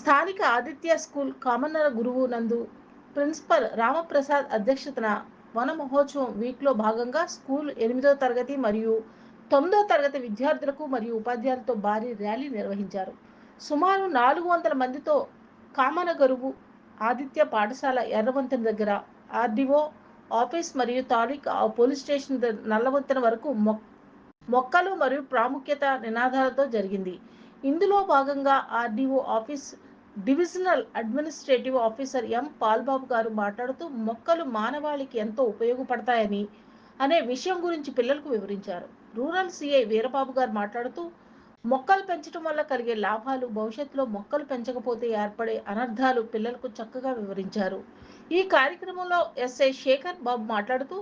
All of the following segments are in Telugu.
స్థానిక ఆదిత్య స్కూల్ కామన్నర గురువు నందు ప్రిన్సిపల్ రామప్రసాద్ అధ్యక్షతన వన మహోత్సవం వీక్లో భాగంగా స్కూల్ 8వ తరగతి మరియు 9వ తరగతి విద్యార్థులకు మరియు ఉపాధ్యాయులతో భారీ ర్యాలీ నిర్వహించారు. సుమారు 400 మందితో కామన గురువు ఆదిత్య పాఠశాల ఎర్రవంతెన దగ్గర ఆర్డీఓ ఆఫీస్ మరియు తాలూకా పోలీస్ స్టేషన్ నల్లవంతెన వరకు మొక్కలు మరియు ప్రాముఖ్యత నినాదాలతో జరిగింది. ఇందులో భాగంగా RDO office divisional administrative officer M Paulbabu గారు మాట్లాడుతూ మొక్కలు మానవాళికి ఎంతో ఉపయోగపడతాయని అనే విషయం గురించి పిల్లలకు వివరించారు. రూరల్ సిఐ వీరబాబు గారు మాట్లాడుతూ మొక్కలు పెంచడం వల్ల కలిగే లాభాలు, భవిష్యత్తులో మొక్కలు పెంచకపోతే ఏర్పడే అనర్థాలు పిల్లలకు చక్కగా వివరించారు. ఈ కార్యక్రమంలో ఎస్ఐ శేఖర్ బాబు మాట్లాడుతూ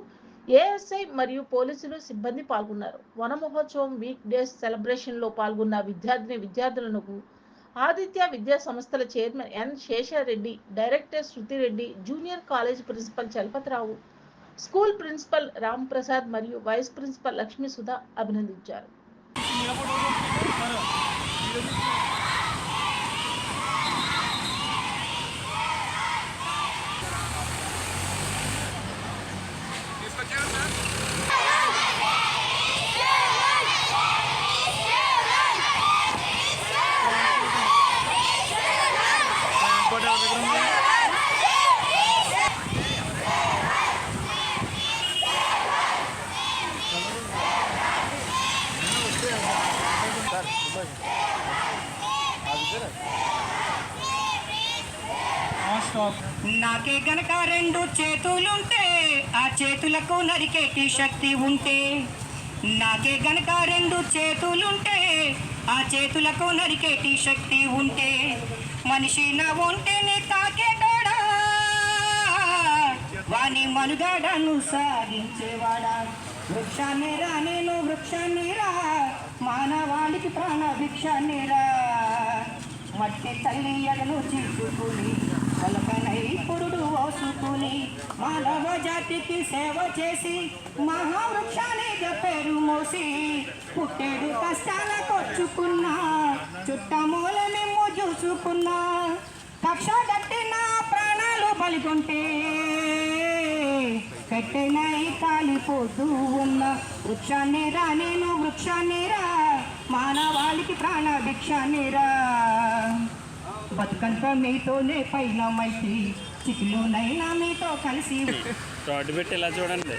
ఏఎస్ఐ మరియు పోలీసులు సిబ్బంది పాల్గొన్నారు. వన మహోత్సవం వీక్ డేస్ సెలబ్రేషన్ లో పాల్గొన్న విద్యార్థులకు ఆదిత్య విద్యా సంస్థల chairman N Seshareddy, director Shruthireddy, junior college principal Chalapathirao, school principal Ramprasad మరియు వైస్ ప్రిన్సిపల్ లక్ష్మీ సుధా అభినందించారు. నాకే గనక 2 చేతులుంటే ఆ చేతులకు నరికేటి శక్తి ఉంటే, నాకే గనక 2 చేతులుంటే ఆ చేతులకు నరికేటి శక్తి ఉంటే, మనిషి నా ఒంటిని తాకేటోడా వాని మనుగడను సాగించేవాడా. వృక్షాన్ని రా నేను వృక్షాన్ని రా, మానవాళికి ప్రాణ భిక్షాన్ని రా. మట్టి తల్లి ఎడను చీల్చుకుని పలకనై పురుడు ఓసుకుని మానవ జాతికి సేవ చేసి మహావృక్షానికి పేరు మోసి పుట్టేడు కష్టాలకొచ్చుకున్నా చుట్టమూల మేము చూసుకున్నా. కక్ష కట్టిన ప్రాణాలు బలిగొంటే కట్టెనై కాలిపోతూ ఉన్న వృక్షాన్ని రా నేను వృక్షాన్ని రా, మానవాళికి ప్రాణ భిక్షాన్ని రా. బతుకంత మీతోనే పైన మైతి చిక్కులోనైనా మీతో కలిసి రోడ్డు పెట్టి ఇలా చూడండి.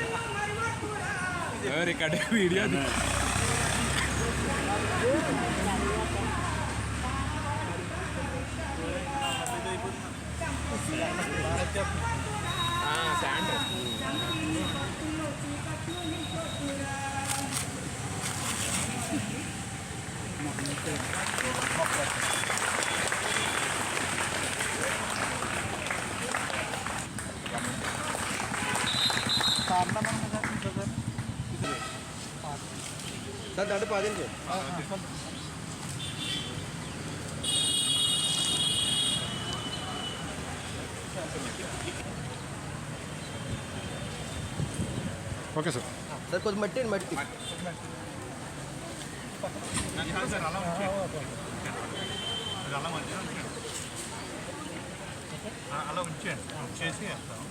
వీడియో దాంట్లో 10 ఓకే సార్. సార్ కొంచెం మట్టి అలా ఉంచేసి వేస్తాం.